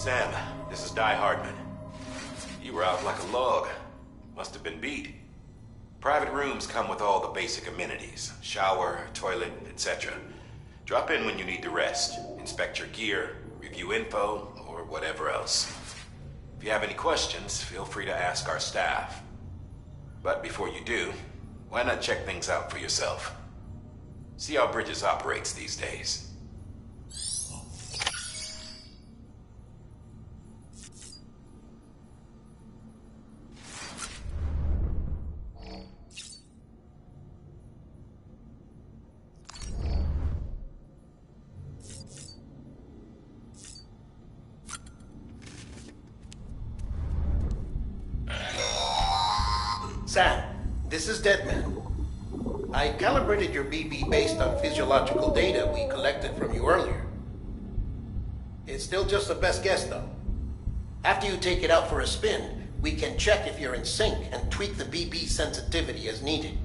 Sam, this is Di Hardman. You were out like a log. Must have been beat. Private rooms come with all the basic amenities. Shower, toilet, etc. Drop in when you need to rest. Inspect your gear, review info, or whatever else. If you have any questions, feel free to ask our staff. But before you do, why not check things out for yourself? See how Bridges operates these days. Sam, this is Deadman. I calibrated your BB based on physiological data we collected from you earlier. It's still just a best guess, though. After you take it out for a spin, we can check if you're in sync and tweak the BB sensitivity as needed.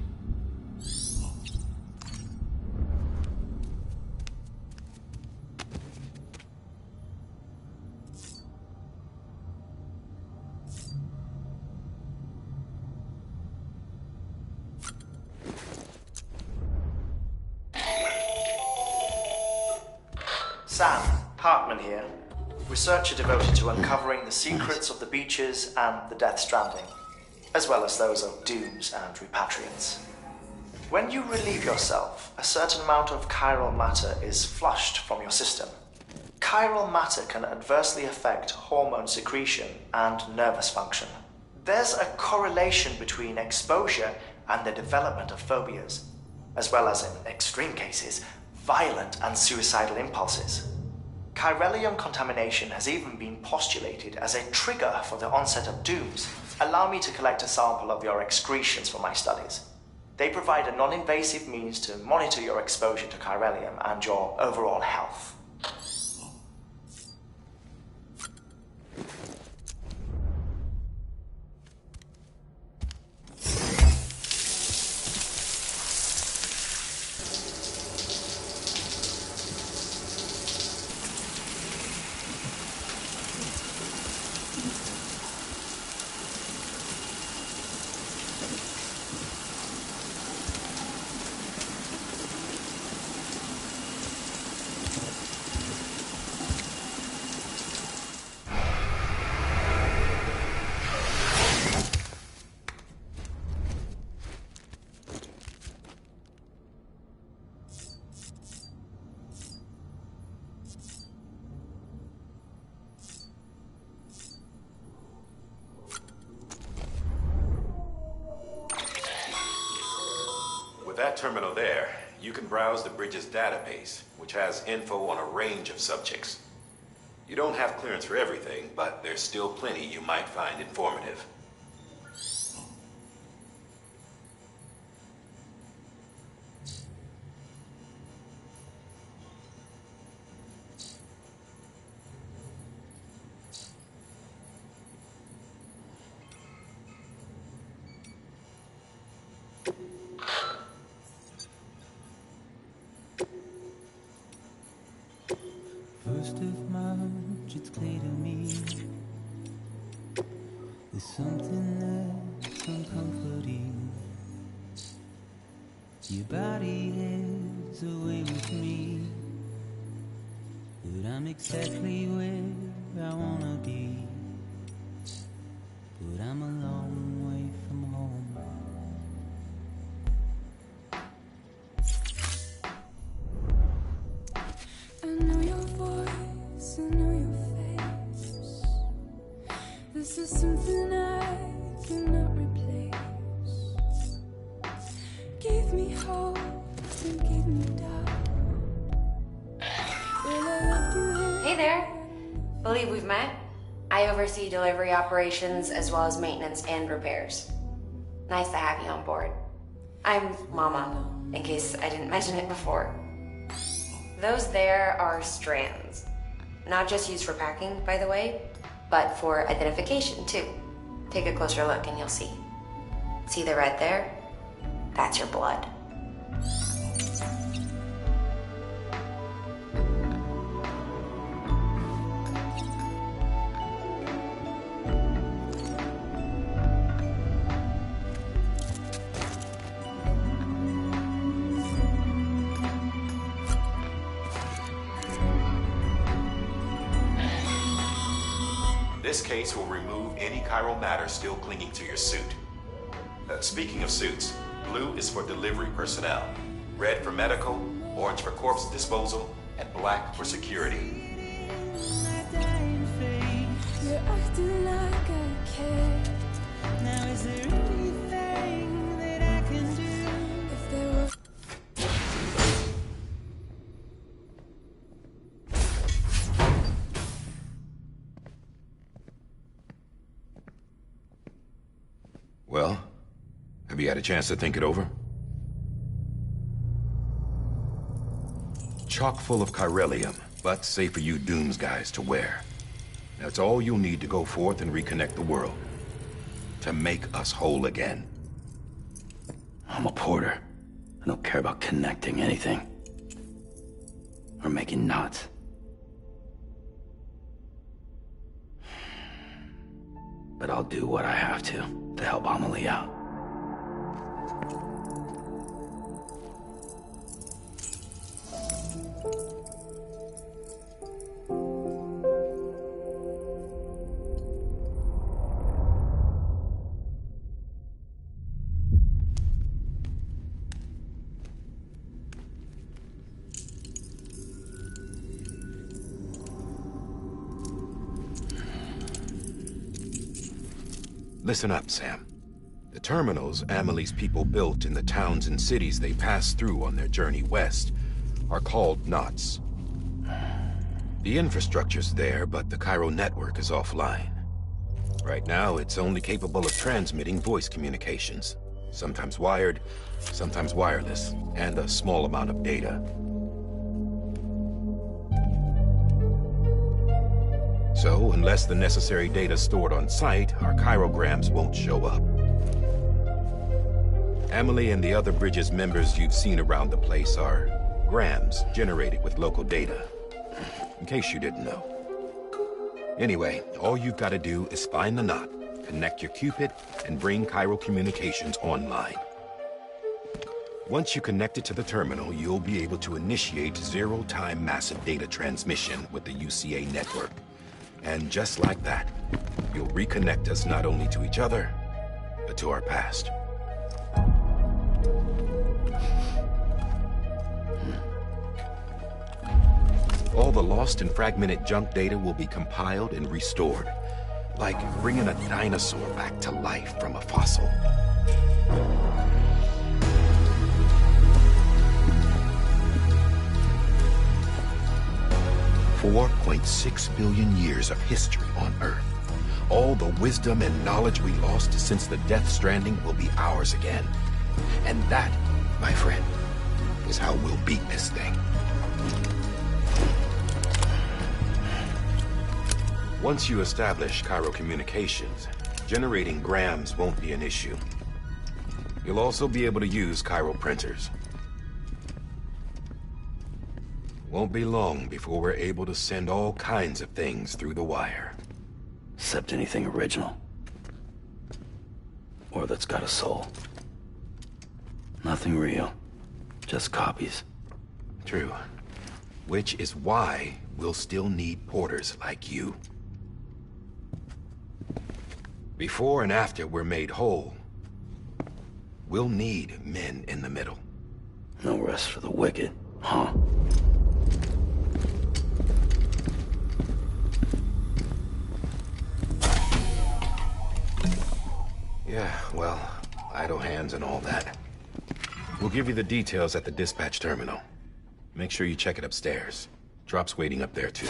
Sam, Hartman here, researcher devoted to uncovering the secrets of the beaches and the Death Stranding, as well as those of dooms and repatriants. When you relieve yourself, a certain amount of chiral matter is flushed from your system. Chiral matter can adversely affect hormone secretion and nervous function. There's a correlation between exposure and the development of phobias, as well as, in extreme cases, violent and suicidal impulses. Chiralium contamination has even been postulated as a trigger for the onset of dooms. Allow me to collect a sample of your excretions for my studies. They provide a non-invasive means to monitor your exposure to chiralium and your overall health. With that terminal there, you can browse the Bridges database, which has info on a range of subjects. You don't have clearance for everything, but there's still plenty you might find informative. First of March, it's clear to me there's something that's uncomforting. Your body is away with me, but I'm exactly where I wanna be. But I'm a long way from home. I know your voice, I know your face. This is something I cannot replace. Give me hope and give me doubt. Will I let you in? Hey there. Believe we've met. I oversee delivery operations as well as maintenance and repairs. Nice to have you on board. I'm Mama, in case I didn't mention it before. Those there are strands. Not just used for packing, by the way, but for identification too. Take a closer look and you'll see. See the red there? That's your blood. This case will remove any chiral matter still clinging to your suit. Speaking of suits, blue is for delivery personnel, red for medical, orange for corpse disposal, and black for security. You're acting like I care. Now is there anything that I can do? If there were Well, have you had a chance to think it over? Chock full of chiralium, but safe for you Dooms guys to wear. That's all you'll need to go forth and reconnect the world. To make us whole again. I'm a porter. I don't care about connecting anything. Or making knots. But I'll do what I have to help Amelie out. Listen up, Sam. The terminals Amelie's people built in the towns and cities they passed through on their journey west are called knots. The infrastructure's there, but the Cairo network is offline. Right now, it's only capable of transmitting voice communications. Sometimes wired, sometimes wireless, and a small amount of data. So, unless the necessary data's stored on site, our chirograms won't show up. Amelie and the other Bridges members you've seen around the place are grams generated with local data. In case you didn't know. Anyway, all you've got to do is find the knot, connect your Cupid, and bring Cairo communications online. Once you connect it to the terminal, you'll be able to initiate zero-time massive data transmission with the UCA network. And just like that, you'll reconnect us not only to each other, but to our past. All the lost and fragmented junk data will be compiled and restored, like bringing a dinosaur back to life from a fossil. 4.6 billion years of history on Earth. All the wisdom and knowledge we lost since the Death Stranding will be ours again. And that, my friend, is how we'll beat this thing. Once you establish Cairo communications, generating grams won't be an issue. You'll also be able to use Cairo printers. Won't be long before we're able to send all kinds of things through the wire. Except anything original. Or that's got a soul. Nothing real. Just copies. True. Which is why we'll still need porters like you. Before and after we're made whole, we'll need men in the middle. No rest for the wicked, huh? Yeah, well, idle hands and all that. We'll give you the details at the dispatch terminal. Make sure you check it upstairs. Drop's waiting up there, too.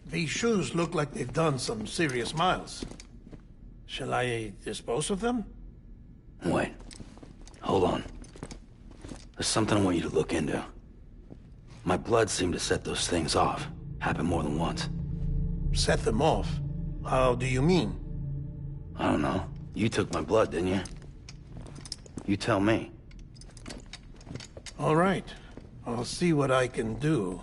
These shoes look like they've done some serious miles. Shall I dispose of them? Wait. Hold on. There's something I want you to look into. My blood seemed to set those things off. Happened more than once. Set them off? How do you mean? I don't know. You took my blood, didn't you? You tell me. All right. I'll see what I can do.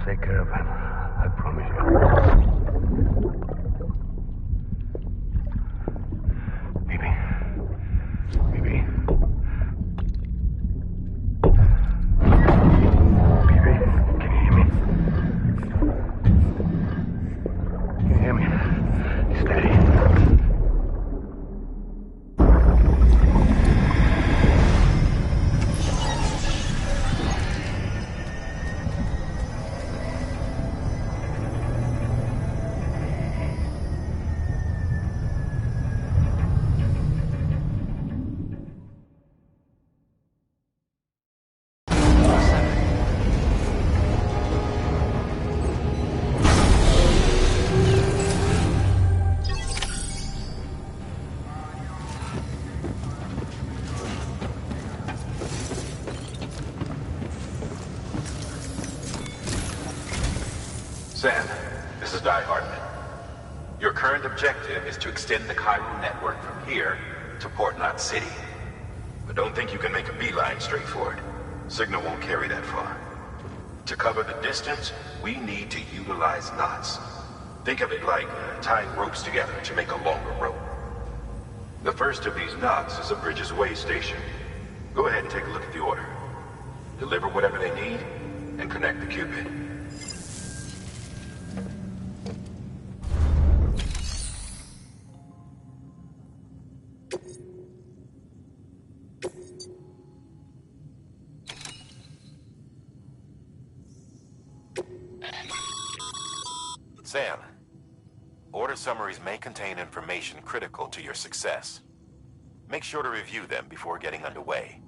take care of him. I promise you. Maybe. Maybe. Baby, can you hear me? Can you hear me? Steady. Sam, this is Hardman. Your current objective is to extend the chiral network from here to Port Knot City. But don't think you can make a beeline straight for it. Signal won't carry that far. To cover the distance, we need to utilize knots. Think of it like tying ropes together to make a longer rope. The first of these knots is a Bridges Way station. Go ahead and take a look at the order. Deliver whatever they need, and connect the Cupid. Sam, order summaries may contain information critical to your success. Make sure to review them before getting underway.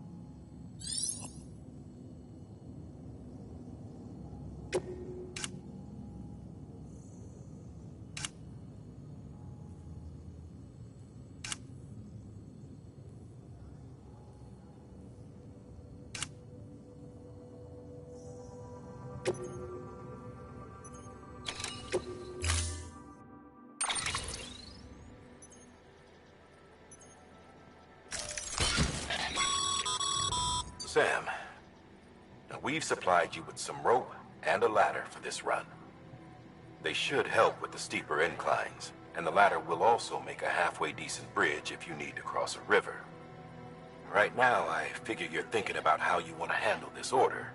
Sam, now we've supplied you with some rope and a ladder for this run. They should help with the steeper inclines, and the ladder will also make a halfway decent bridge if you need to cross a river. Right now, I figure you're thinking about how you want to handle this order.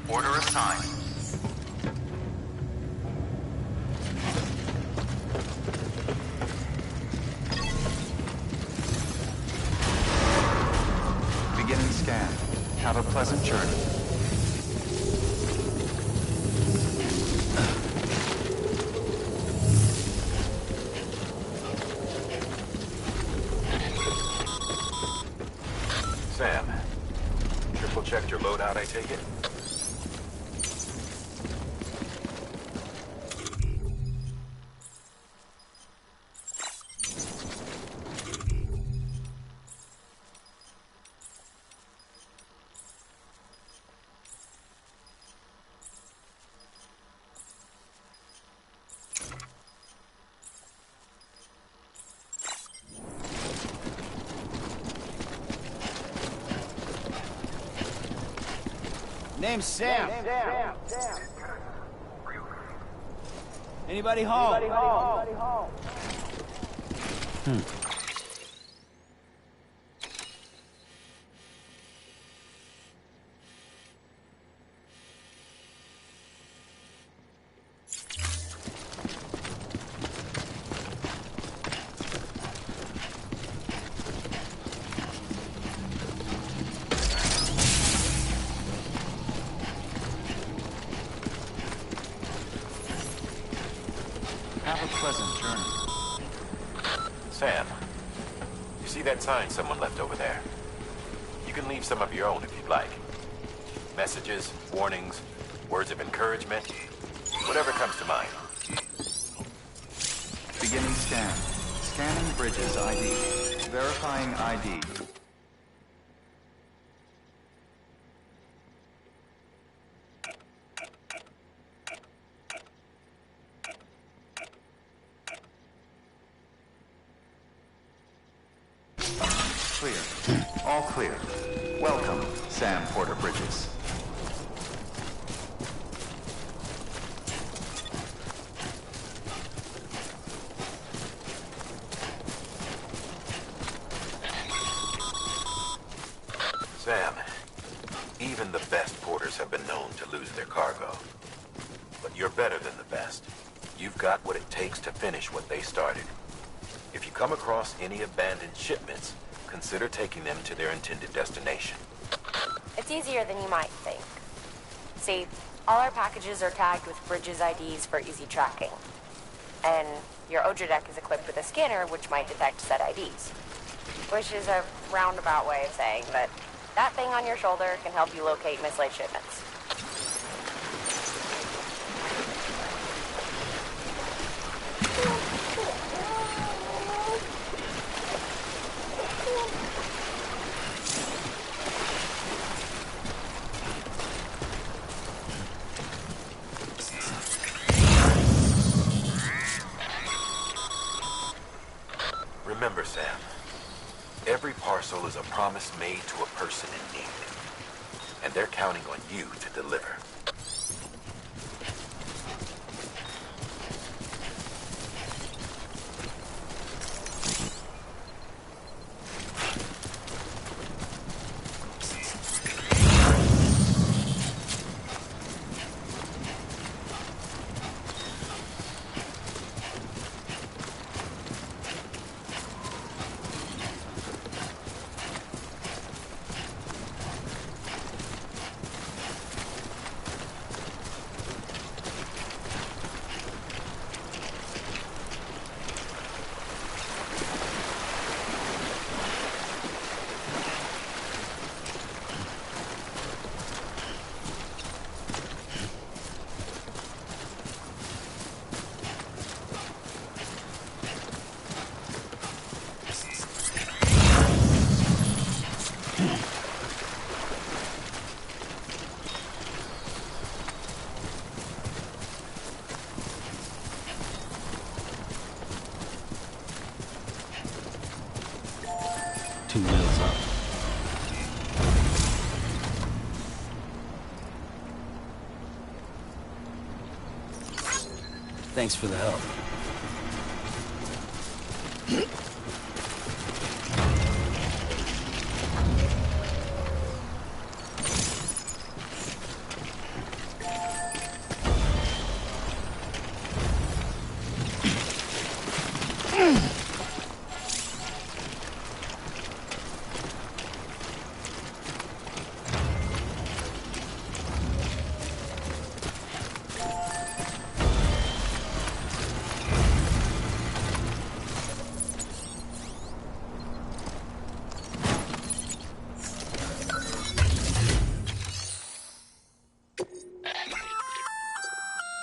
Order assigned. Beginning scan. Have a pleasant journey. Sam, triple checked your loadout, I take it? Name's Sam. Anybody home? Have a pleasant journey. Sam, you see that sign someone left over there? You can leave some of your own if you'd like. Messages, warnings, words of encouragement, whatever comes to mind. Beginning scan. Scanning Bridges ID. Verifying ID. Clear. All clear. Welcome, Sam Porter Bridges. Sam, even the best porters have been known to lose their cargo. But you're better than the best. You've got what it takes to finish what they started. If you come across any abandoned shipments, consider taking them to their intended destination. It's easier than you might think. See, all our packages are tagged with Bridges IDs for easy tracking. And your OJA deck is equipped with a scanner which might detect said IDs. Which is a roundabout way of saying that that thing on your shoulder can help you locate mislaid shipments. Remember, Sam, every parcel is a promise made to a person in need. And they're counting on you to deliver. Two wheels up. Thanks for the help.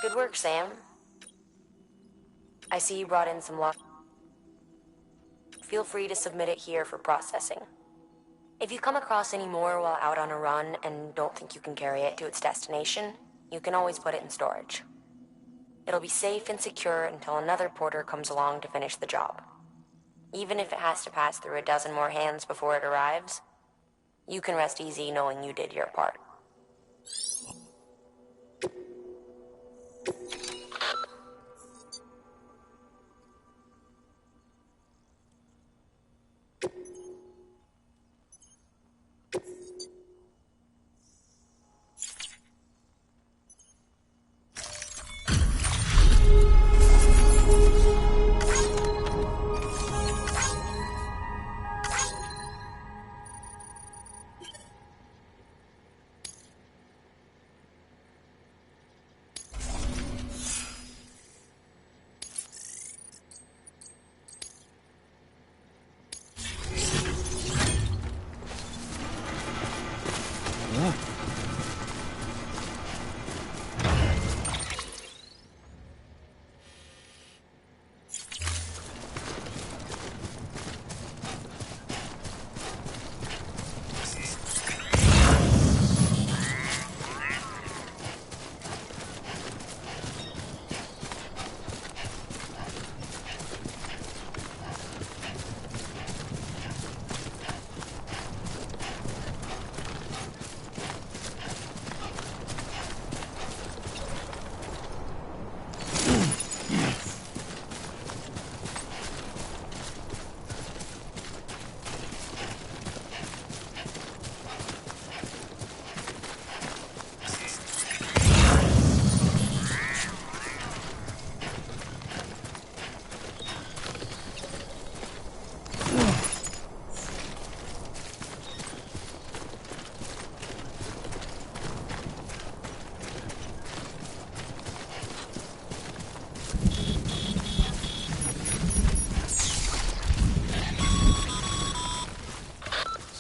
Good work, Sam. I see you brought in some luck. Feel free to submit it here for processing. If you come across any more while out on a run and don't think you can carry it to its destination, you can always put it in storage. It'll be safe and secure until another porter comes along to finish the job. Even if it has to pass through a dozen more hands before it arrives, you can rest easy knowing you did your part.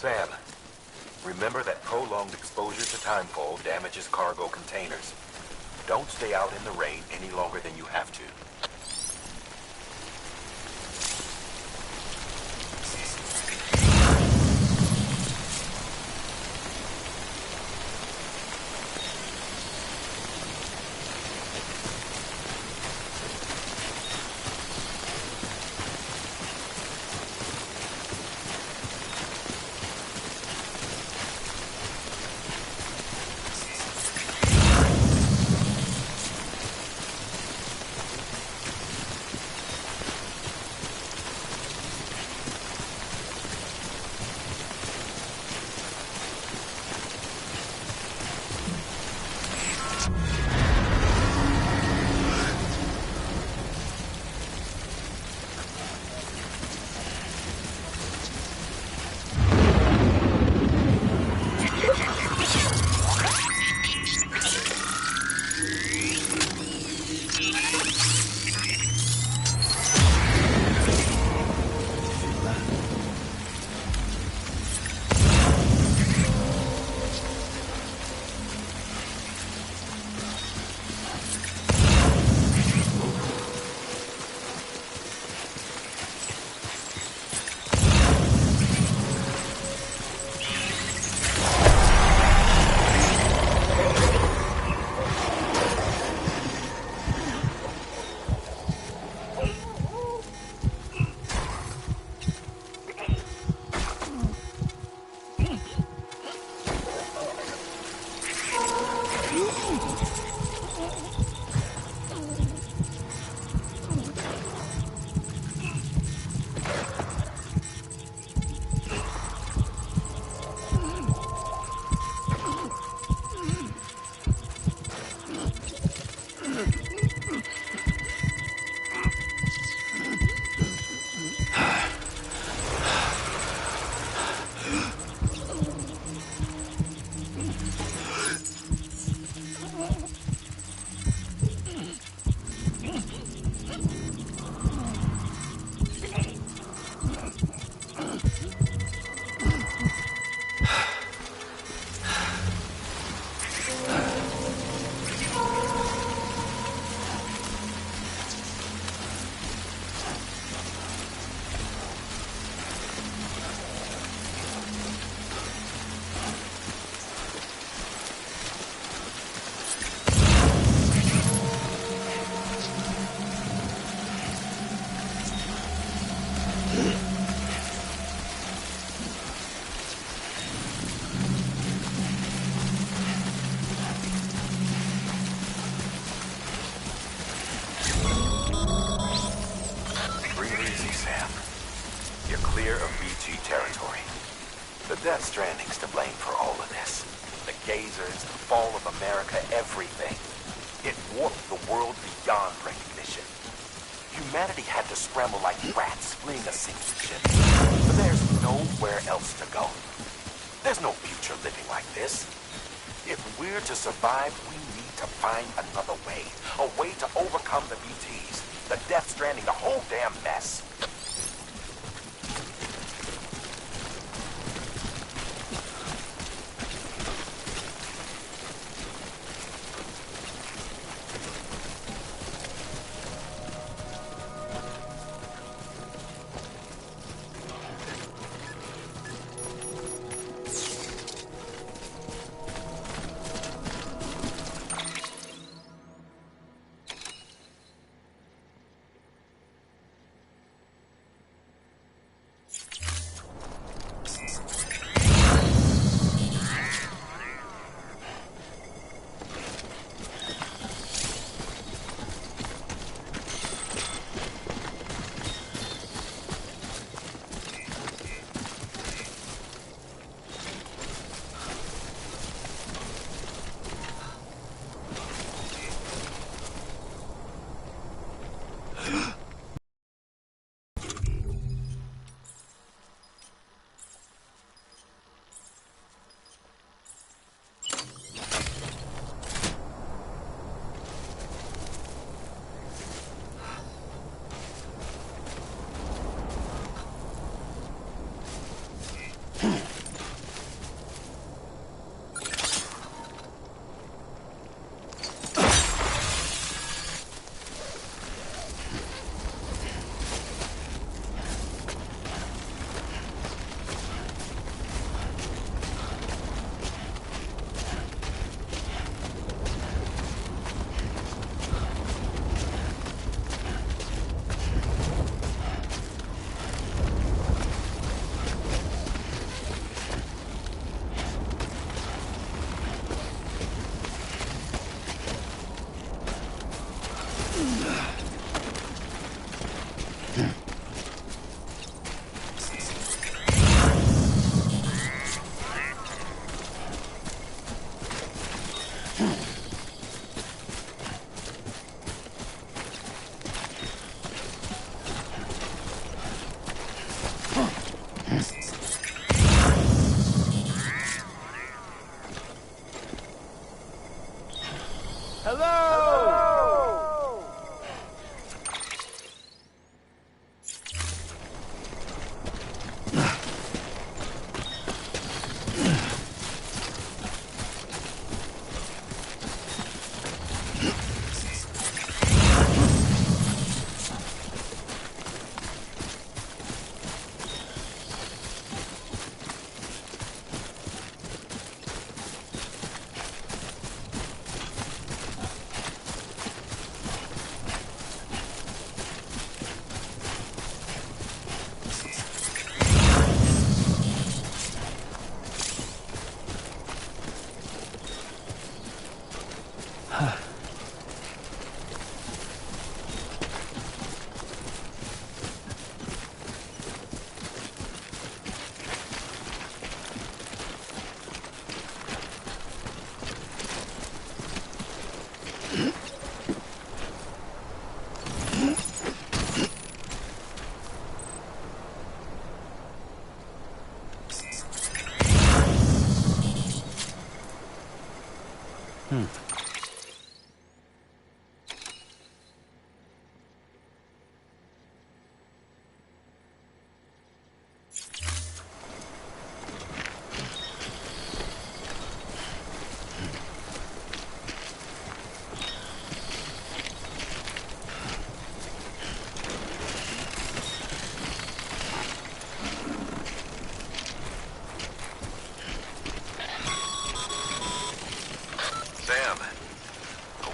Sam, remember that prolonged exposure to timefall damages cargo containers. Don't stay out in the rain any longer than you have to. Death Stranding's to blame for all of this. The gazers, the fall of America, everything. It warped the world beyond recognition. Humanity had to scramble like rats fleeing a sinking ship. But there's nowhere else to go. There's no future living like this. If we're to survive, we need to find another way. A way to overcome the BTs, the Death Stranding, the whole damn mess.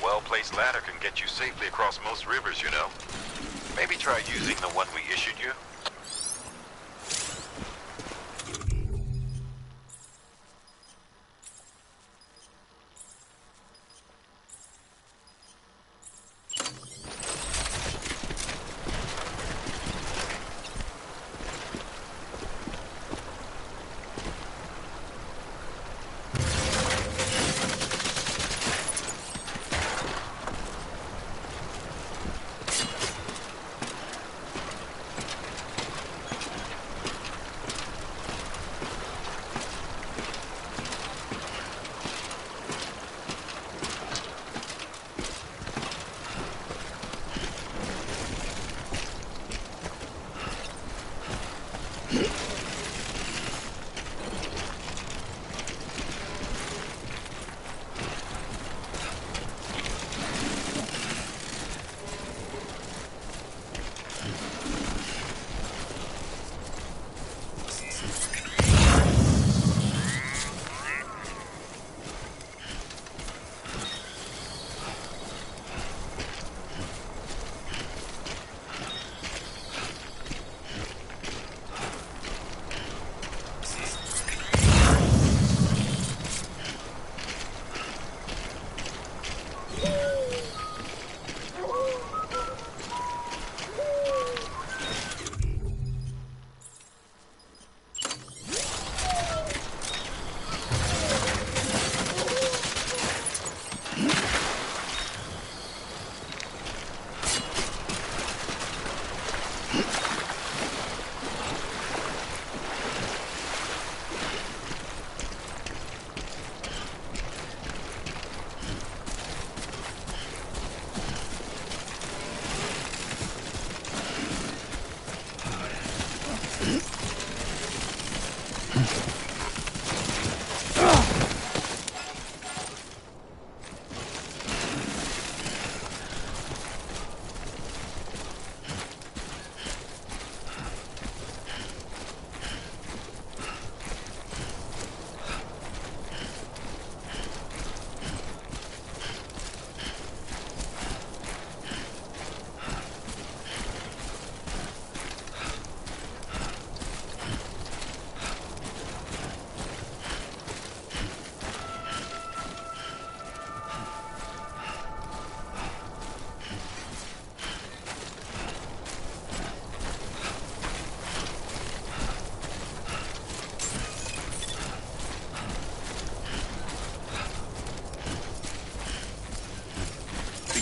Well-placed ladder can get you safely across most rivers, you know. Maybe try using the one we issued you.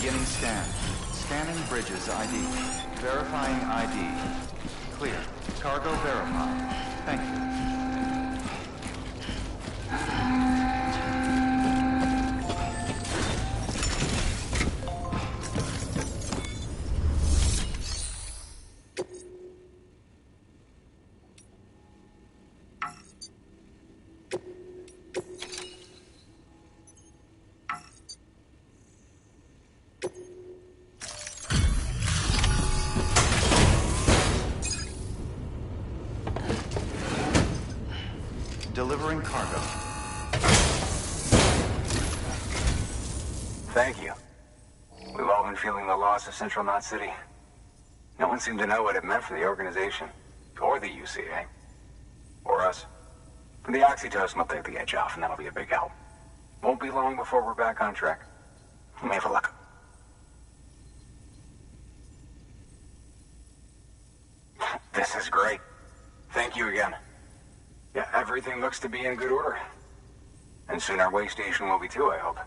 Beginning scan. Scanning bridges ID. Verifying ID. Clear. Cargo verified. Thank you. Delivering cargo. Thank you. We've all been feeling the loss of Central Knot City. No one seemed to know what it meant for the organization. Or the UCA. Or us. The oxytocin will take the edge off, and that'll be a big help. Won't be long before we're back on track. We may have a look. This is great. Thank you again. Yeah, everything looks to be in good order. And soon our way station will be too, I hope.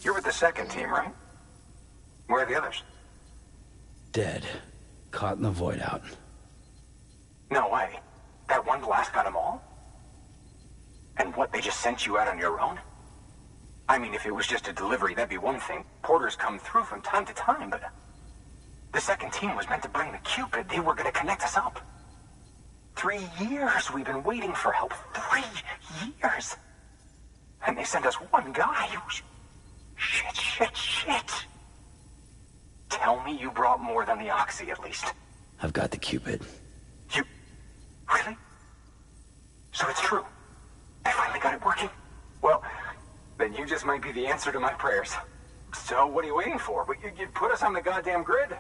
You're with the second team, right? Where are the others? Dead. Caught in the void out. No way. That one blast got them all? And what, they just sent you out on your own? I mean, if it was just a delivery, that'd be one thing. Porters come through from time to time, but... The second team was meant to bring the Cupid. They were gonna connect us up. 3 years we've been waiting for help. 3 years! And they sent us one guy who's... Shit. Tell me you brought more than the Oxy, at least. I've got the Cupid. You... Really? So it's true. I finally got it working. Well, then you just might be the answer to my prayers. So what are you waiting for? You put us on the goddamn grid.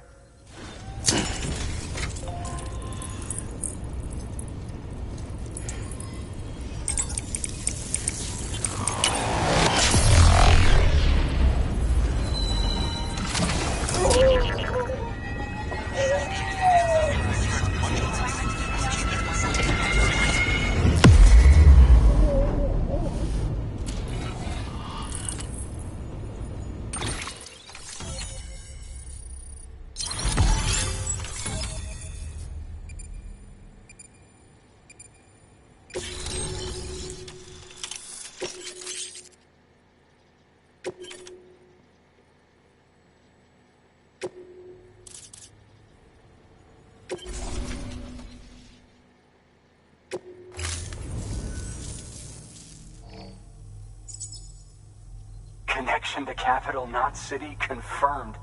Connection to Capital Knot City confirmed.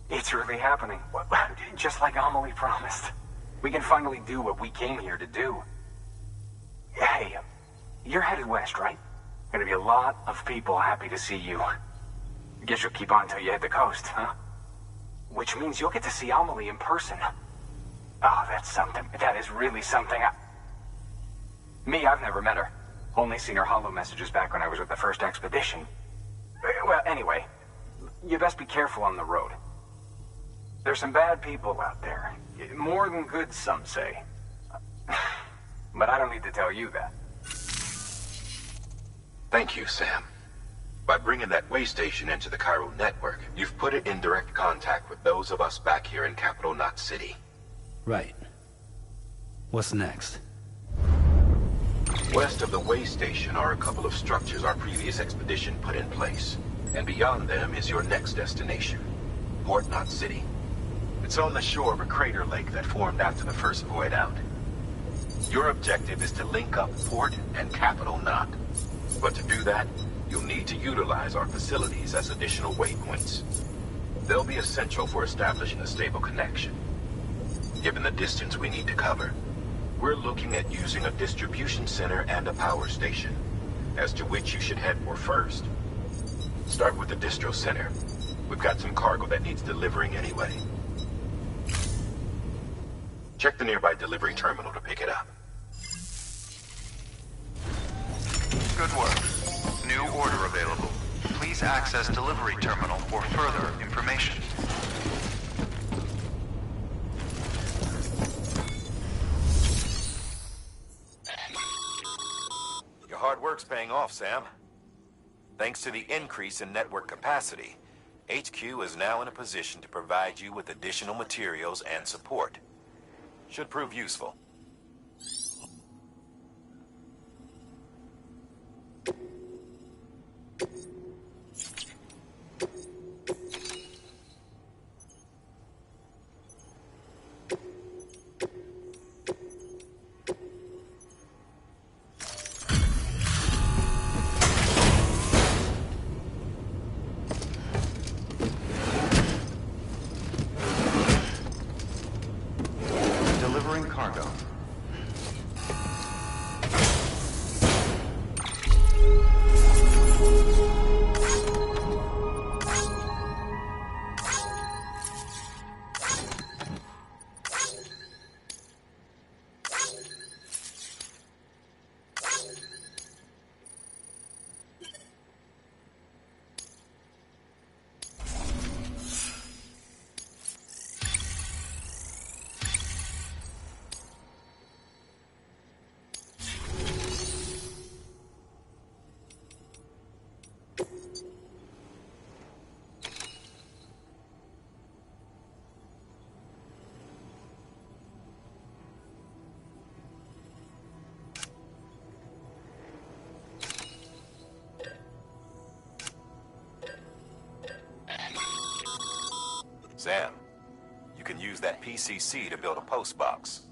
It's really happening. Just like Amelie promised. We can finally do what we came here to do. Hey, you're headed west, right? Gonna be a lot of people happy to see you. Guess you'll keep on till you hit the coast, huh? Which means you'll get to see Amelie in person. Oh, that's something. That is really something. Me, I've never met her. Only seen her holo messages back when I was with the first expedition. Well, anyway, you best be careful on the road. There's some bad people out there. More than good, some say. But I don't need to tell you that. Thank you, Sam. By bringing that way station into the Cairo network, you've put it in direct contact with those of us back here in Capital Knot City. Right. What's next? West of the way station are a couple of structures our previous expedition put in place. And beyond them is your next destination, Port Knot City. It's on the shore of a crater lake that formed after the first void out. Your objective is to link up Port and Capital Knot. But to do that, you'll need to utilize our facilities as additional waypoints. They'll be essential for establishing a stable connection. Given the distance we need to cover, we're looking at using a distribution center and a power station, as to which you should head for first. Start with the distro center. We've got some cargo that needs delivering anyway. Check the nearby delivery terminal to pick it up. Good work. New order available. Please access delivery terminal for further information. Your hard work's paying off, Sam. Thanks to the increase in network capacity, HQ is now in a position to provide you with additional materials and support. Should prove useful. Delivering cargo. Sam, you can use that PCC to build a post box.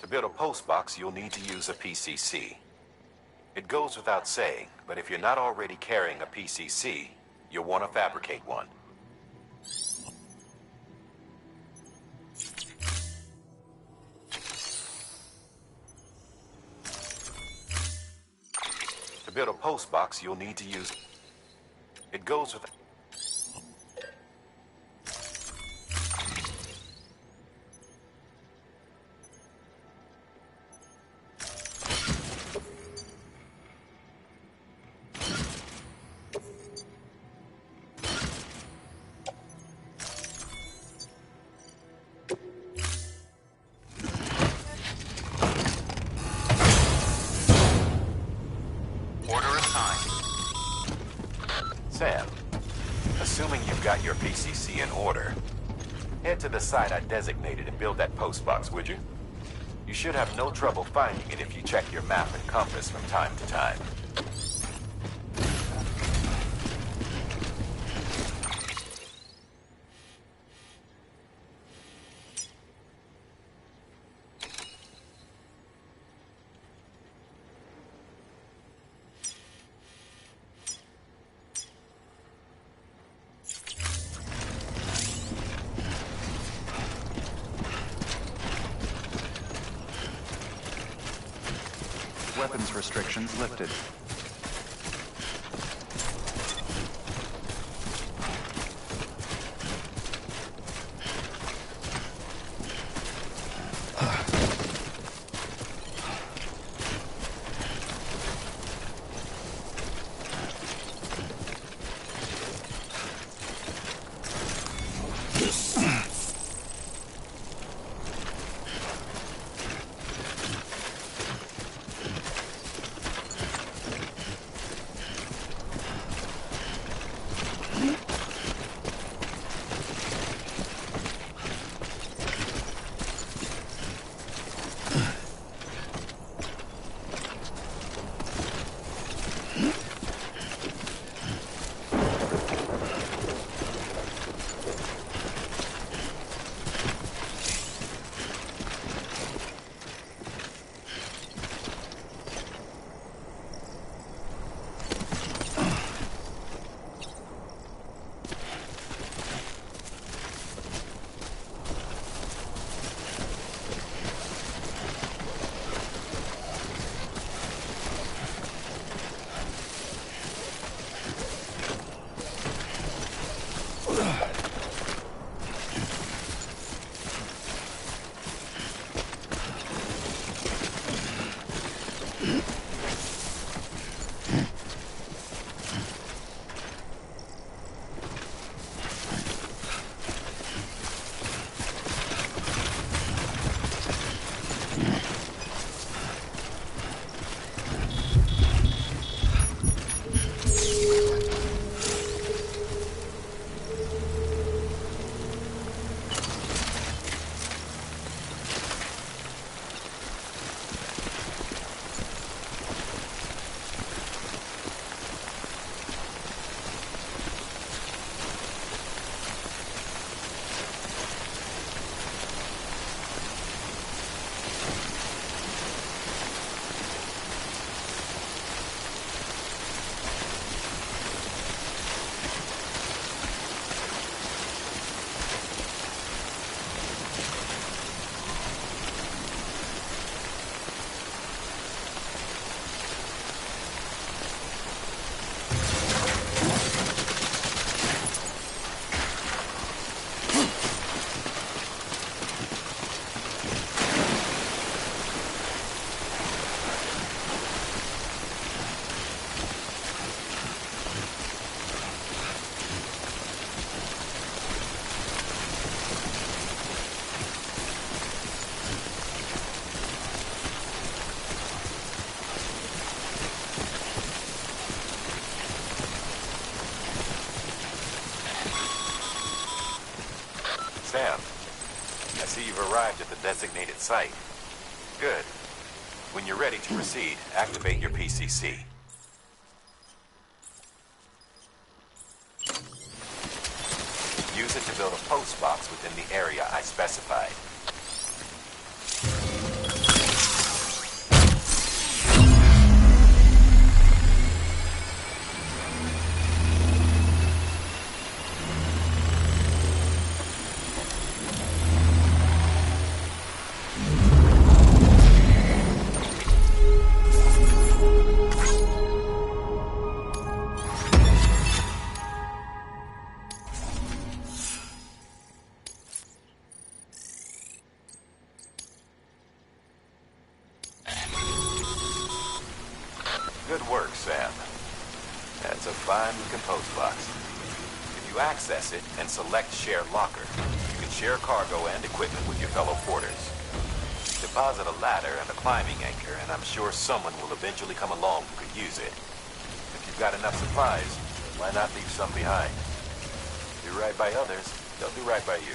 To build a post box, you'll need to use a PCC. It goes without saying, but if you're not already carrying a PCC, you'll want to fabricate one. To build a post box, you'll need to use... It goes with... PCC in order. Head to the site I designated and build that postbox, would you? You should have no trouble finding it if you check your map and compass from time to time. Weapons restrictions lifted. Sam, I see you've arrived at the designated site. Good. When you're ready to proceed, activate your PCC. Use it to build a post box within the area I specified. Good work, Sam. That's a fine-looking post box. If you access it and select Share Locker, you can share cargo and equipment with your fellow porters. Deposit a ladder and a climbing anchor, and I'm sure someone will eventually come along who could use it. If you've got enough supplies, why not leave some behind? Do right by others, they'll do right by you.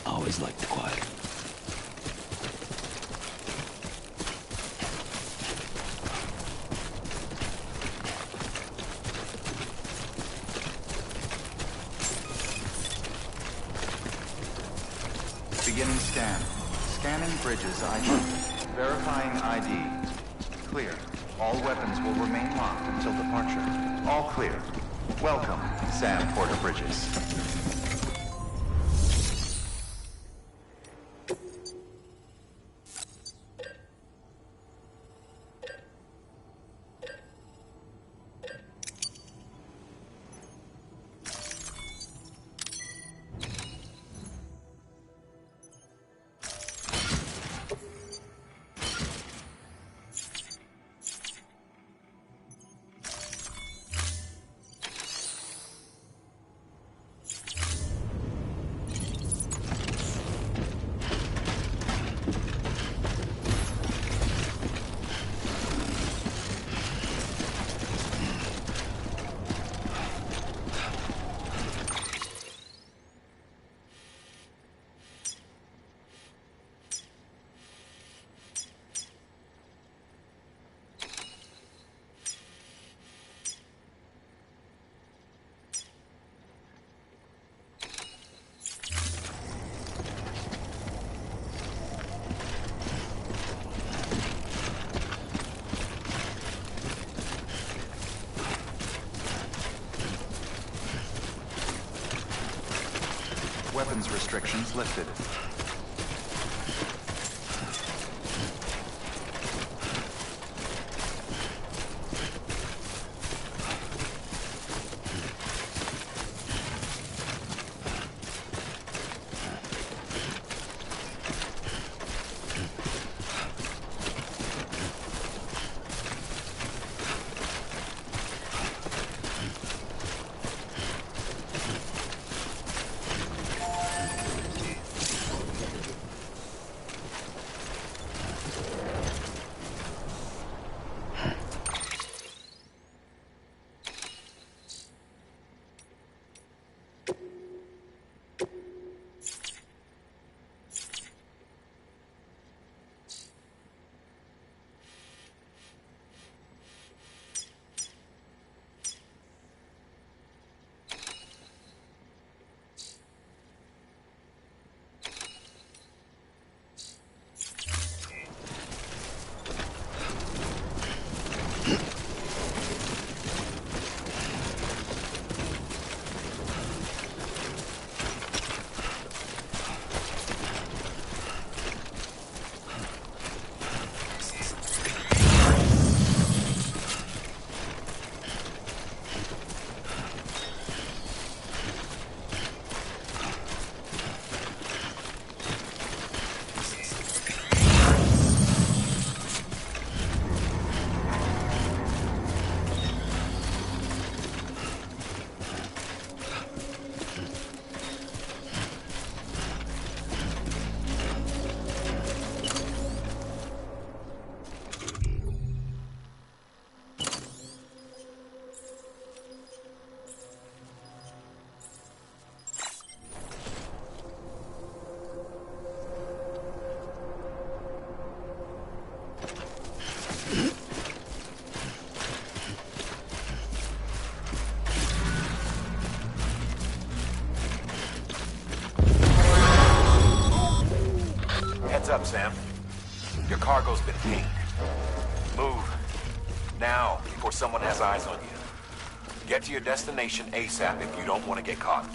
Always liked the quiet. Beginning scan. Scanning bridges ID. Verifying ID. Clear. All weapons will remain locked until departure. All clear. Welcome, Sam Porter Bridges. Weapons restrictions lifted. Your cargo's been pinged. Move. Now, before someone has eyes on you. Get to your destination ASAP if you don't want to get caught.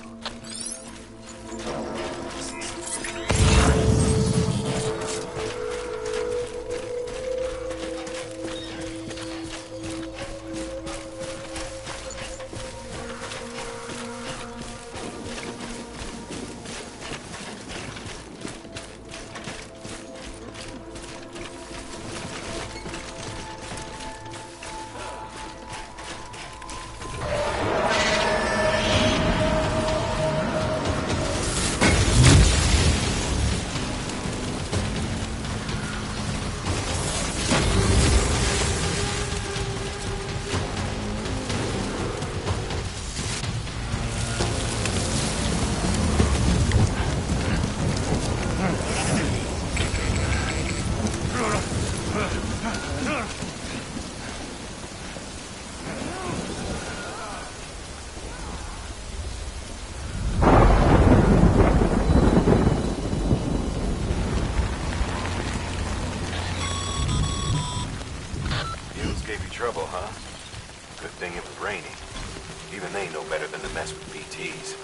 Trouble, huh? Good thing it was raining. Even they know better than to mess with BTs.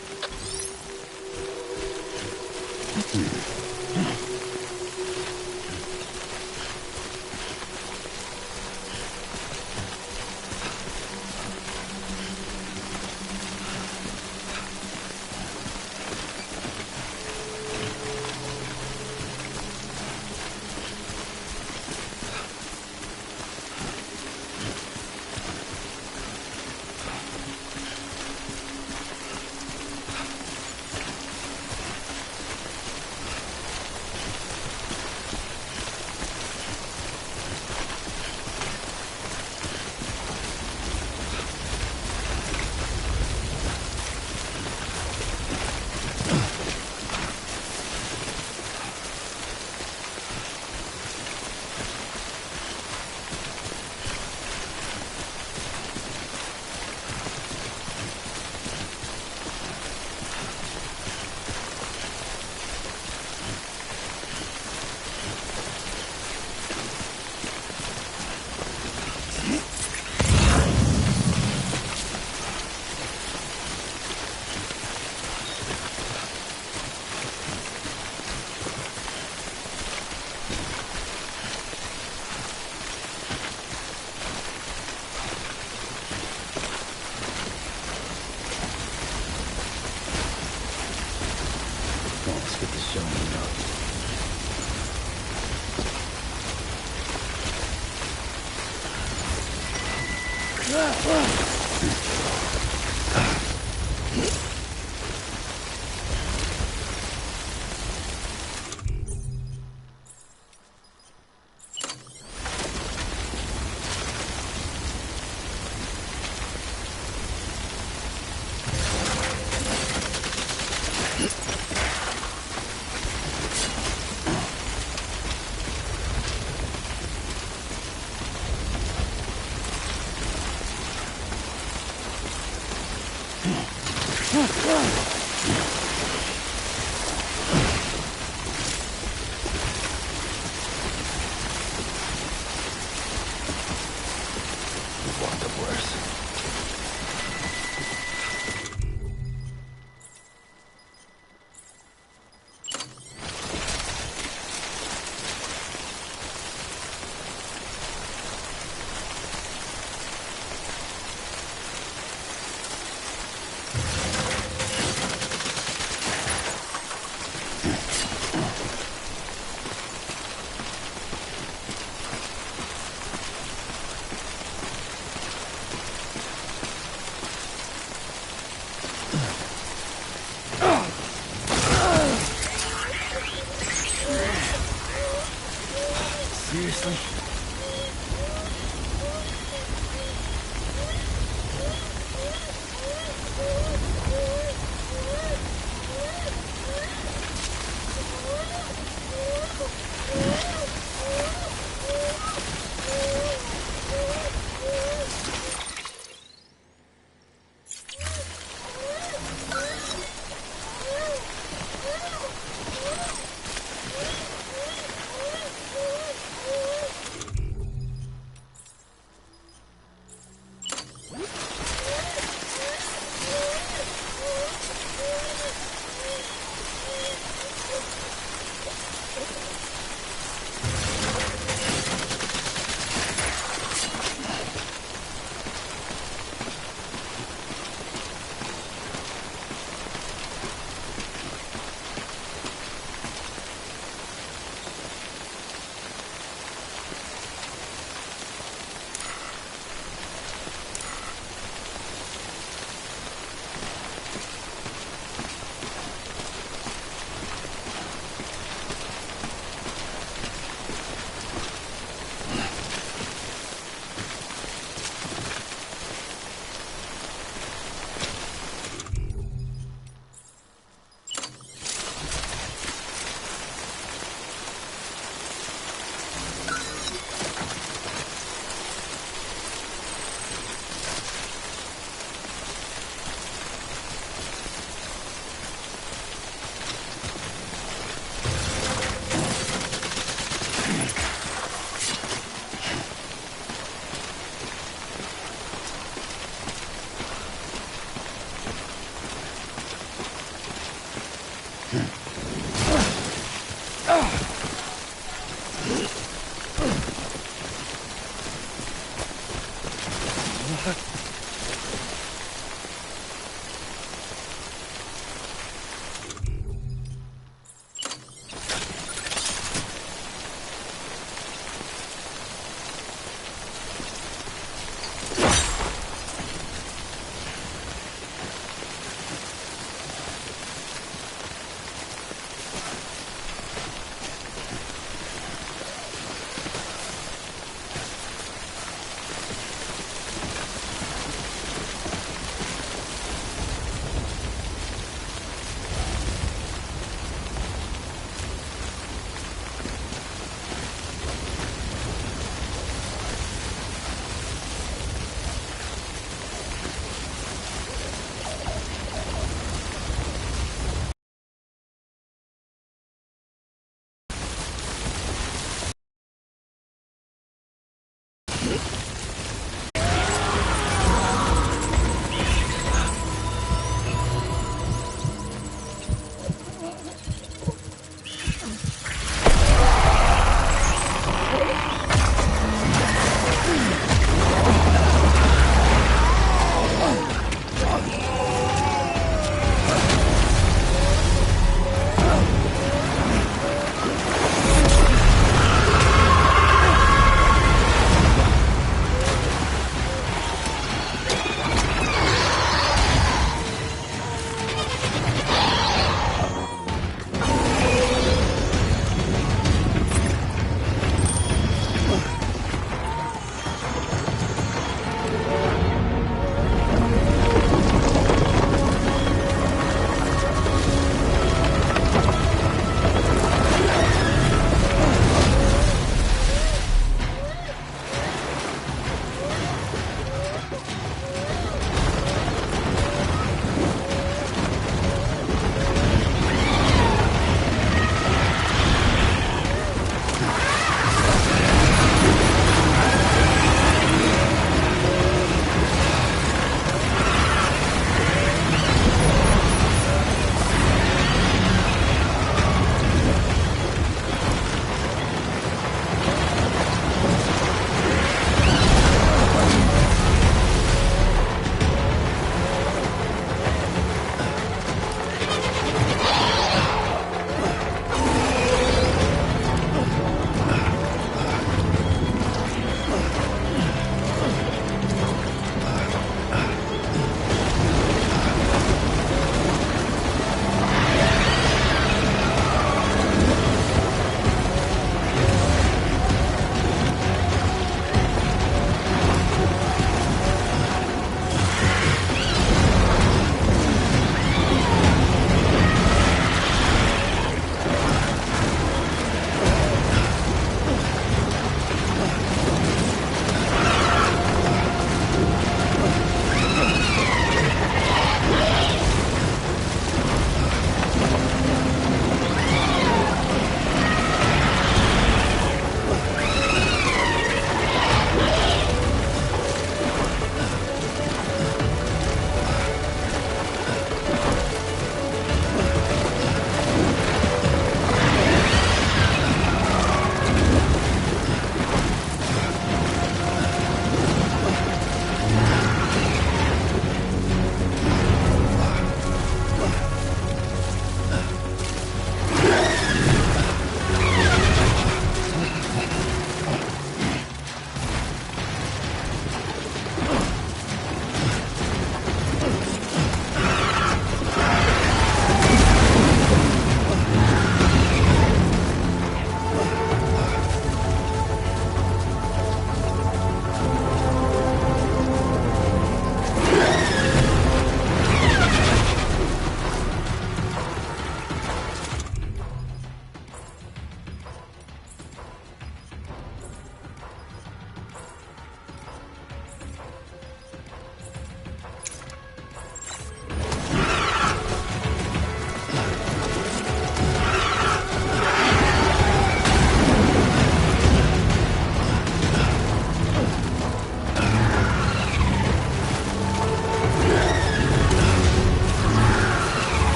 Seriously?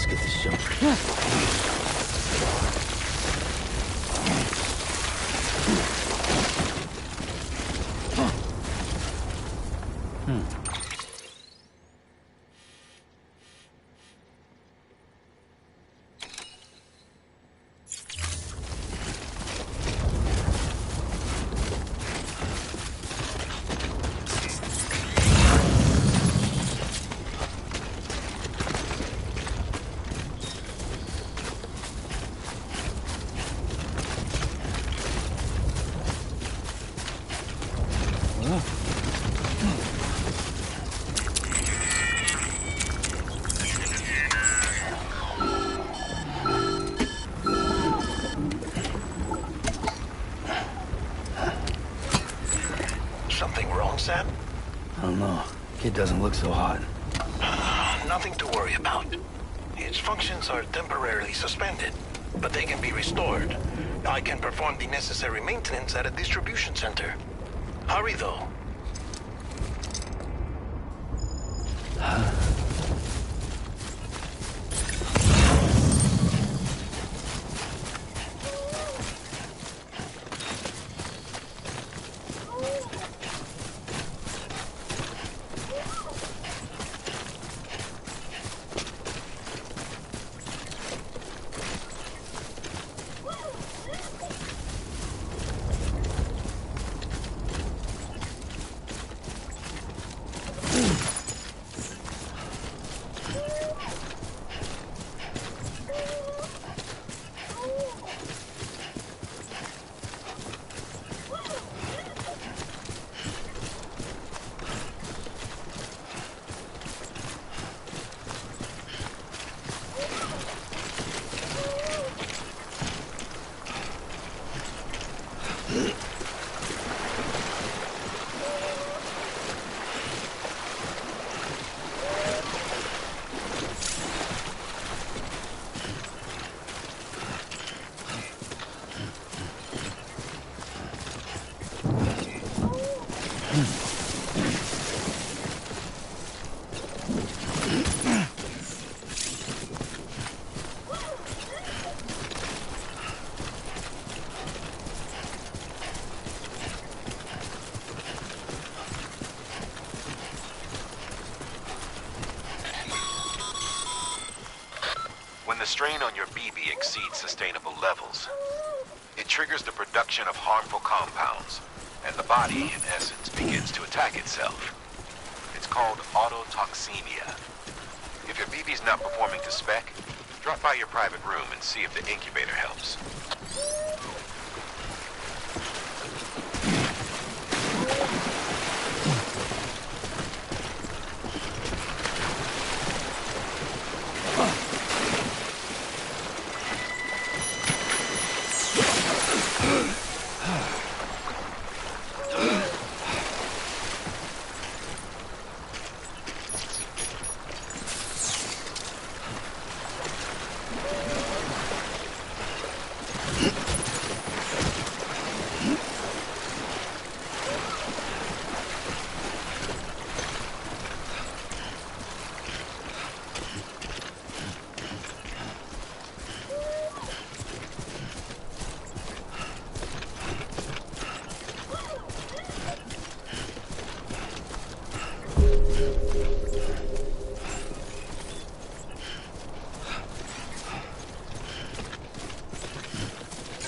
Let's get this show. Something wrong, Sam? I don't know. Kid doesn't look so hot. Nothing to worry about. His functions are temporarily suspended, but they can be restored. I can perform the necessary maintenance at a distribution center. Hurry, though. When the strain on your BB exceeds sustainable levels, it triggers the production of harmful compounds, and the body, in essence, begins to attack itself. It's called autotoxemia. If your BB's not performing to spec, drop by your private room and see if the incubator helps.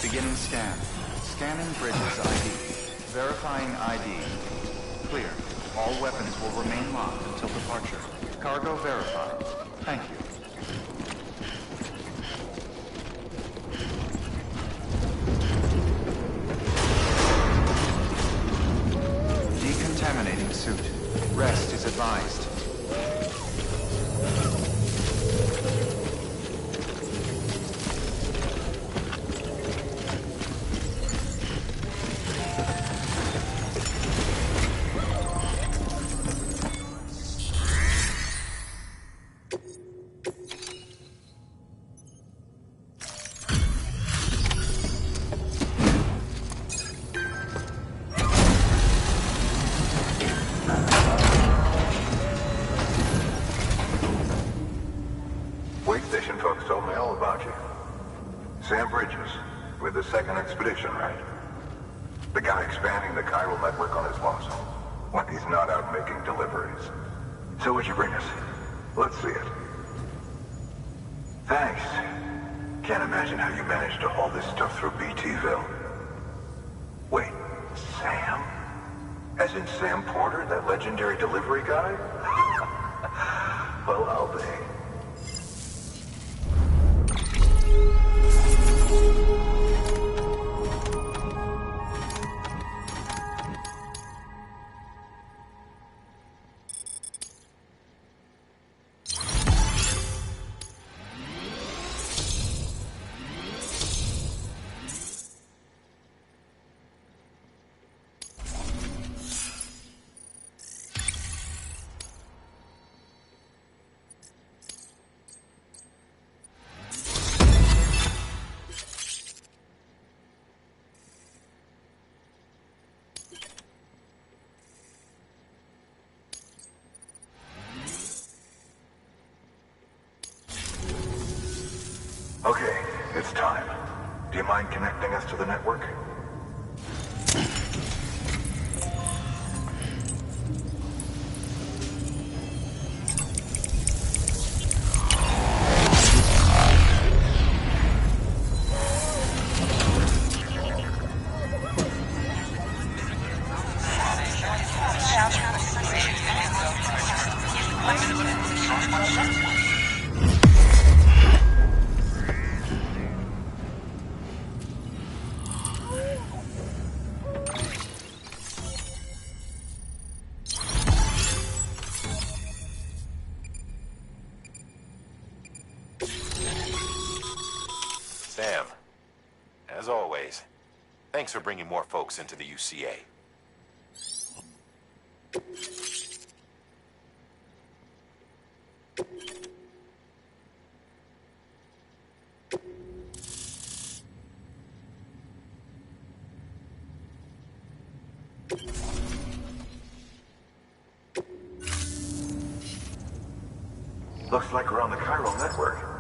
Beginning scan. Scanning bridges ID. Verifying ID. Clear. All weapons will remain locked until departure. Cargo verified. Thank you. Decontaminating suit. Rest is advised. hell about you? Sam Bridges, with the second expedition, right? The guy expanding the chiral network on his lonesome, when he's not out making deliveries. So what'd you bring us? Let's see it. Thanks. Can't imagine how you managed to haul this stuff through BTville. Wait, Sam? As in Sam Porter, that legendary delivery guy? Well, I'll be. Okay, it's time. Do you mind connecting us to the network? Sam, as always, thanks for bringing more folks into the UCA. Looks like we're on the chiral network.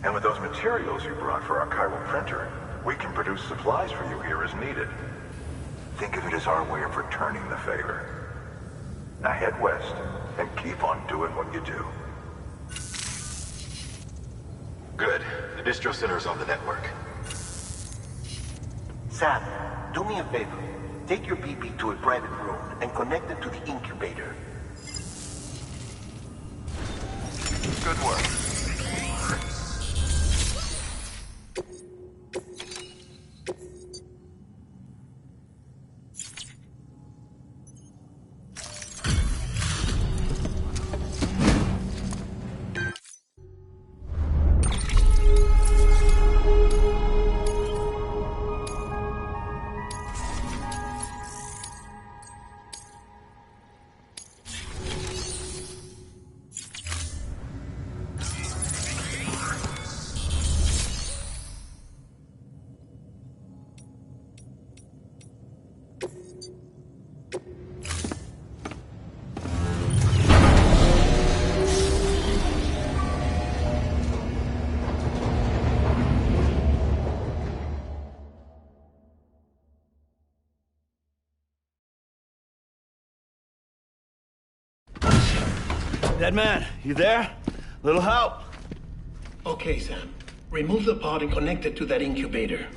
And with those materials you brought for our chiral printer, we can produce supplies for you here as needed. Think of it as our way of returning the favor. Now head west and keep on doing what you do. Good. The distro center's on the network. Sam, do me a favor. Take your BB to a private room and connect it to the incubator. Good work. Dead man, you there? Little help? Okay, Sam. Remove the pod and connect it to that incubator.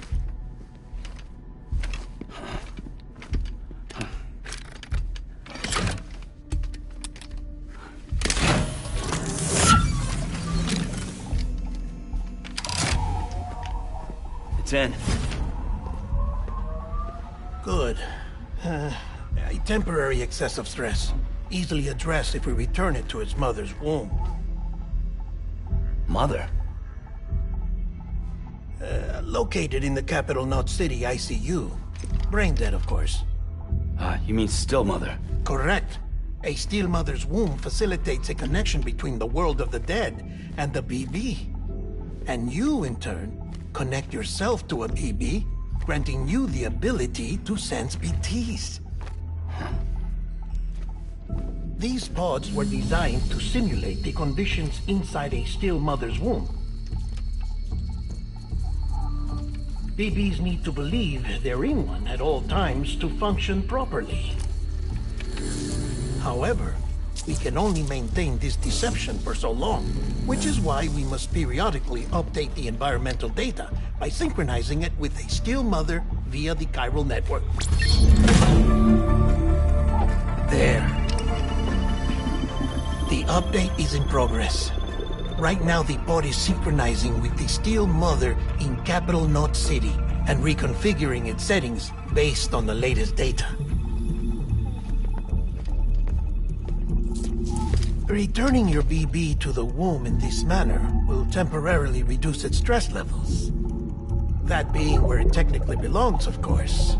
It's in. Good. A temporary excessive stress. Easily addressed if we return it to its mother's womb. Mother? Located in the capital Knot City ICU. Brain dead, of course. You mean still mother? Correct. A still mother's womb facilitates a connection between the world of the dead and the BB. And you, in turn, connect yourself to a BB, granting you the ability to sense BTs. These pods were designed to simulate the conditions inside a still mother's womb. BBs need to believe they're in one at all times to function properly. However, we can only maintain this deception for so long, which is why we must periodically update the environmental data by synchronizing it with a still mother via the chiral network. There. The update is in progress. Right now, the pod is synchronizing with the Steel Mother in Capital Knot City and reconfiguring its settings based on the latest data. Returning your BB to the womb in this manner will temporarily reduce its stress levels. That being where it technically belongs, of course.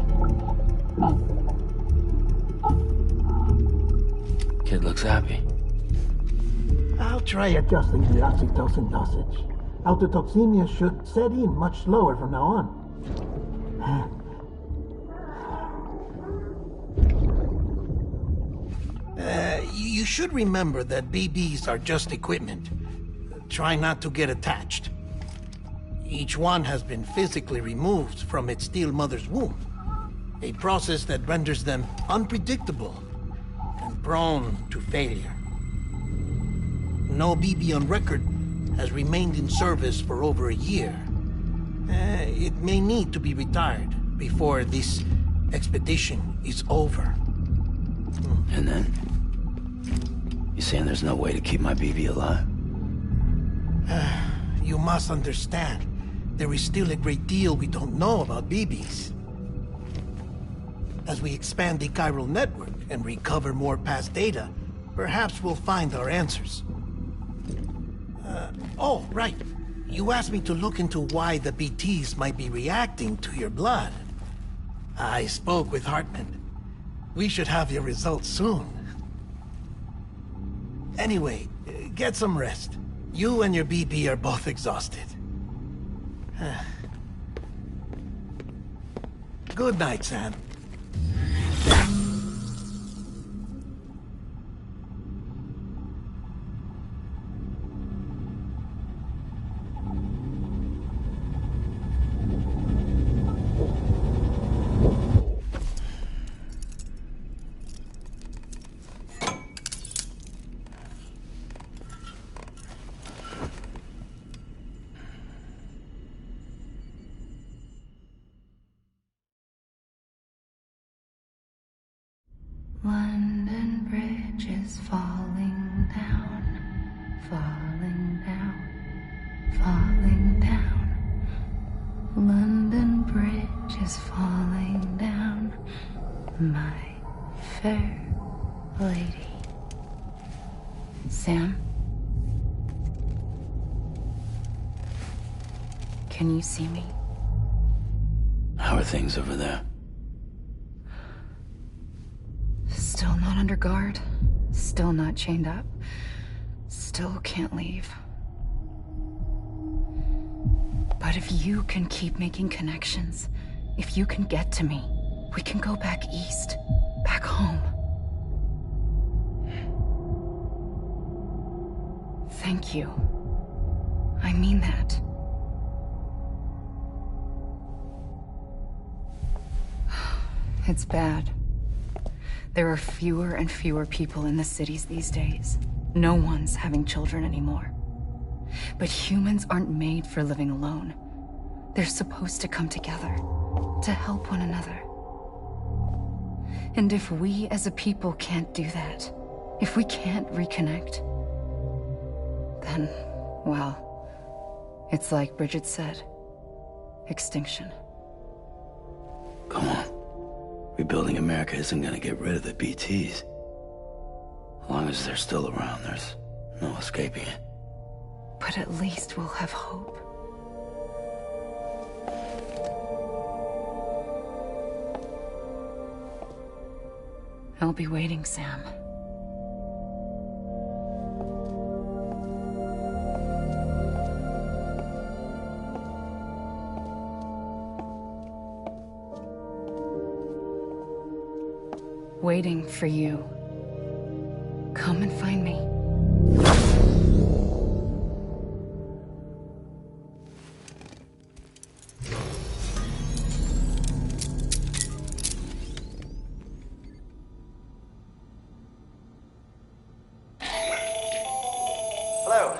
Kid looks happy. I'll try adjusting the oxytocin dosage. Autotoxemia should set in much slower from now on. You should remember that BBs are just equipment. Try not to get attached. Each one has been physically removed from its steel mother's womb. A process that renders them unpredictable and prone to failure. No BB on record has remained in service for over a year. It may need to be retired before this expedition is over. And then? You saying there's no way to keep my BB alive? You must understand, there is still a great deal we don't know about BBs. As we expand the chiral network and recover more past data, perhaps we'll find our answers. Oh, right. You asked me to look into why the BTs might be reacting to your blood. I spoke with Hartman. We should have your results soon. Anyway, get some rest. You and your BB are both exhausted. Good night, Sam. London Bridge is falling down, falling down, falling down. London Bridge is falling down, my fair lady. Sam? Can you see me? How are things over there? Still not under guard, still not chained up, still can't leave. But if you can keep making connections, if you can get to me, we can go back east, back home. Thank you. I mean that. It's bad. There are fewer and fewer people in the cities these days. No one's having children anymore. But humans aren't made for living alone. They're supposed to come together, to help one another. And if we as a people can't do that, if we can't reconnect, then, well, it's like Bridget said, extinction. Come on. Rebuilding America isn't gonna get rid of the BTs. As long as they're still around, there's no escaping it. But at least we'll have hope. I'll be waiting, Sam. Waiting for you. Come and find me.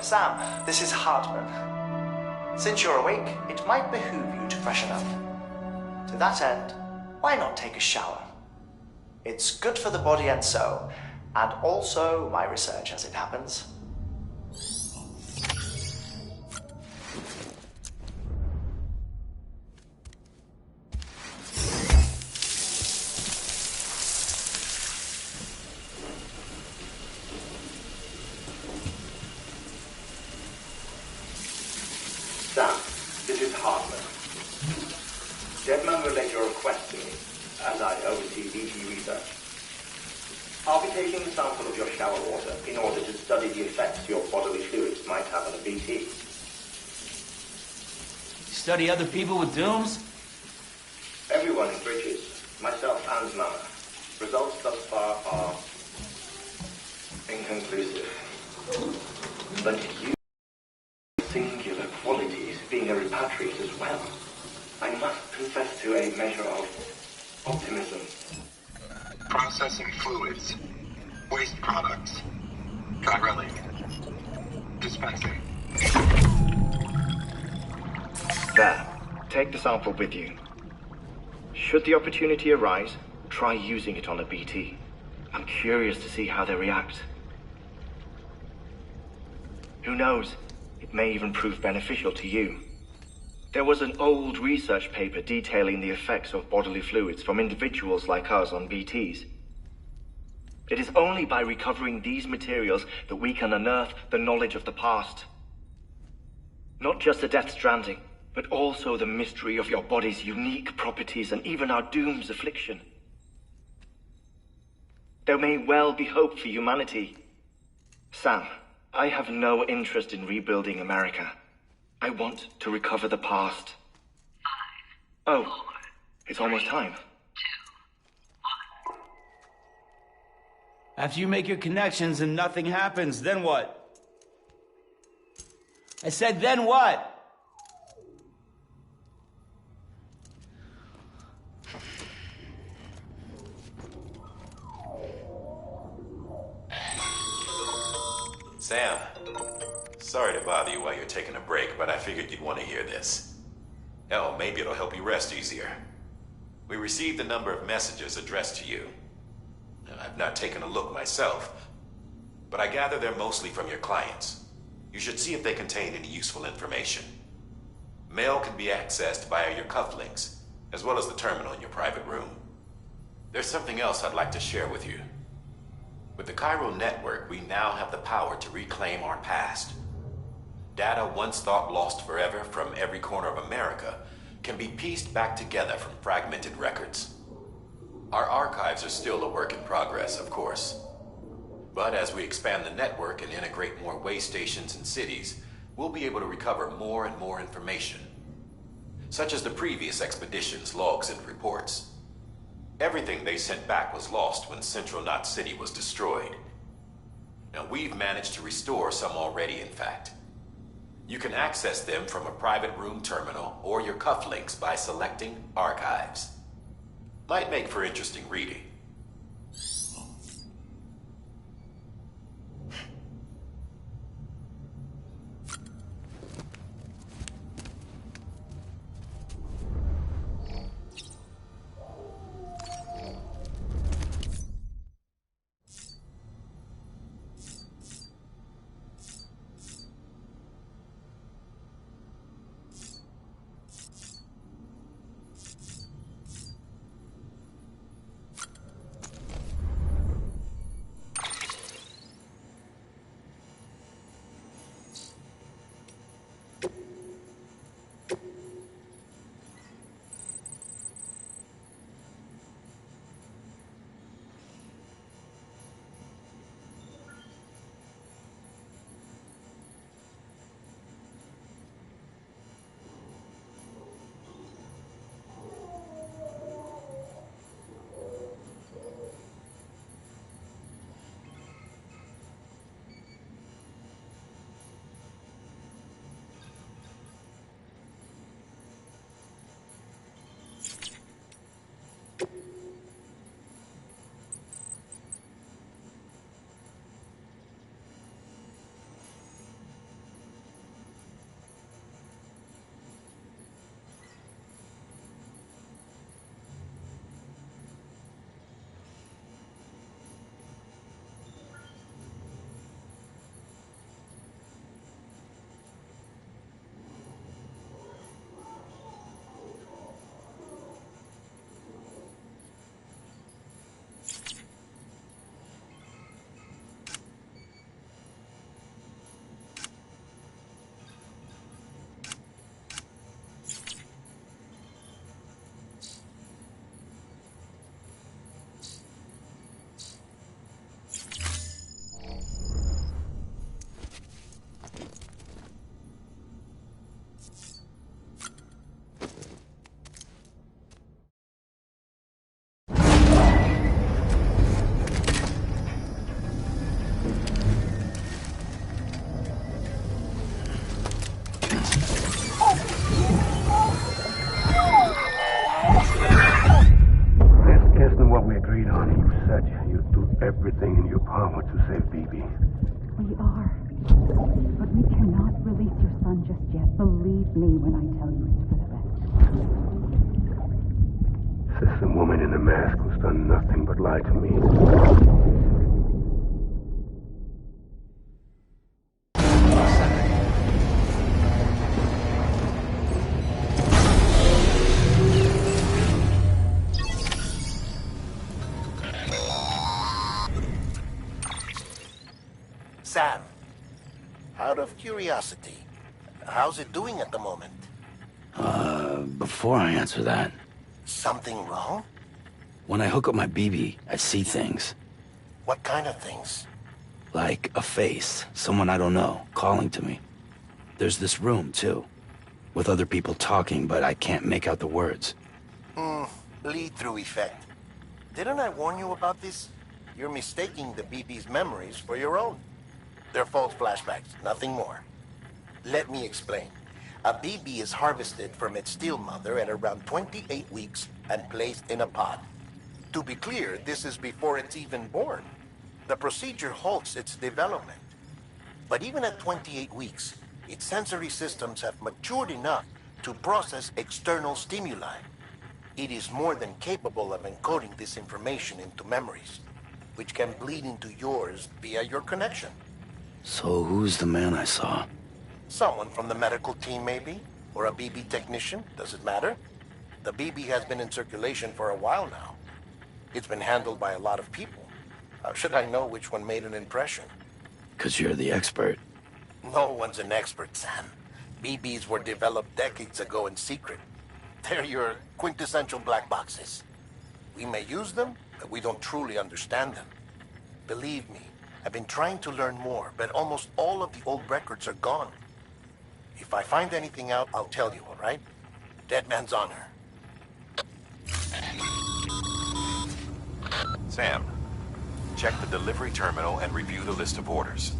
Sam, this is Hartman. Since you're awake, it might behoove you to freshen up. To that end, why not take a shower? It's good for the body and soul, and also my research as it happens. Sam, this is Hartman. Deadman relayed your request to me, as I oversee BT research. I'll be taking a sample of your shower water in order to study the effects your bodily fluids might have on a BT. Study other people with dooms? Everyone in Bridges, myself and Mama. Results thus far are inconclusive. But you singular qualities, being a repatriate as well. I must confess to a measure of optimism. Processing fluids. Waste products. Drilling. Dispensing. There. Take the sample with you. Should the opportunity arise, try using it on a BT. I'm curious to see how they react. Who knows? It may even prove beneficial to you. There was an old research paper detailing the effects of bodily fluids from individuals like us on BTs. It is only by recovering these materials that we can unearth the knowledge of the past. Not just the Death Stranding, but also the mystery of your body's unique properties and even our doom's affliction. There may well be hope for humanity. Sam, I have no interest in rebuilding America. I want to recover the past. 5, 4, it's almost time. 2, 1. After you make your connections and nothing happens, then what? I said, then what? Sam, sorry to bother you while you're taking a break, but I figured you'd want to hear this. Hell, maybe it'll help you rest easier. We received a number of messages addressed to you. I've not taken a look myself, but I gather they're mostly from your clients. You should see if they contain any useful information. Mail can be accessed via your cufflinks, as well as the terminal in your private room. There's something else I'd like to share with you. With the Chiral network, we now have the power to reclaim our past. Data once thought lost forever from every corner of America can be pieced back together from fragmented records. Our archives are still a work in progress, of course. But as we expand the network and integrate more way stations and cities, we'll be able to recover more and more information, such as the previous expedition's logs and reports. Everything they sent back was lost when Central Knot City was destroyed. Now, we've managed to restore some already, in fact. You can access them from a private room terminal or your cufflinks by selecting Archives. Might make for interesting reading. want to save BB. We are. But we cannot release your son just yet. Believe me when I tell you it's for the best. Says the woman in the mask who's done nothing but lie to me. Sam, out of curiosity, how's it doing at the moment? Before I answer that, Something wrong? when I hook up my BB, I see things. What kind of things? Like a face, someone I don't know, calling to me. There's this room, too, with other people talking, but I can't make out the words. Lead-through effect. Didn't I warn you about this? You're mistaking the BB's memories for your own. They're false flashbacks, nothing more. Let me explain. A BB is harvested from its steel mother at around 28 weeks and placed in a pod. To be clear, this is before it's even born. The procedure halts its development. But even at 28 weeks, its sensory systems have matured enough to process external stimuli. It is more than capable of encoding this information into memories, which can bleed into yours via your connection. So who's the man I saw? Someone from the medical team, maybe? Or a BB technician? Does it matter? The BB has been in circulation for a while now. It's been handled by a lot of people. How should I know which one made an impression? 'Cause you're the expert. No one's an expert, Sam. BBs were developed decades ago in secret. They're your quintessential black boxes. We may use them, but we don't truly understand them. Believe me, I've been trying to learn more, but almost all of the old records are gone. If I find anything out, I'll tell you, all right? Dead man's honor. Sam, check the delivery terminal and review the list of orders.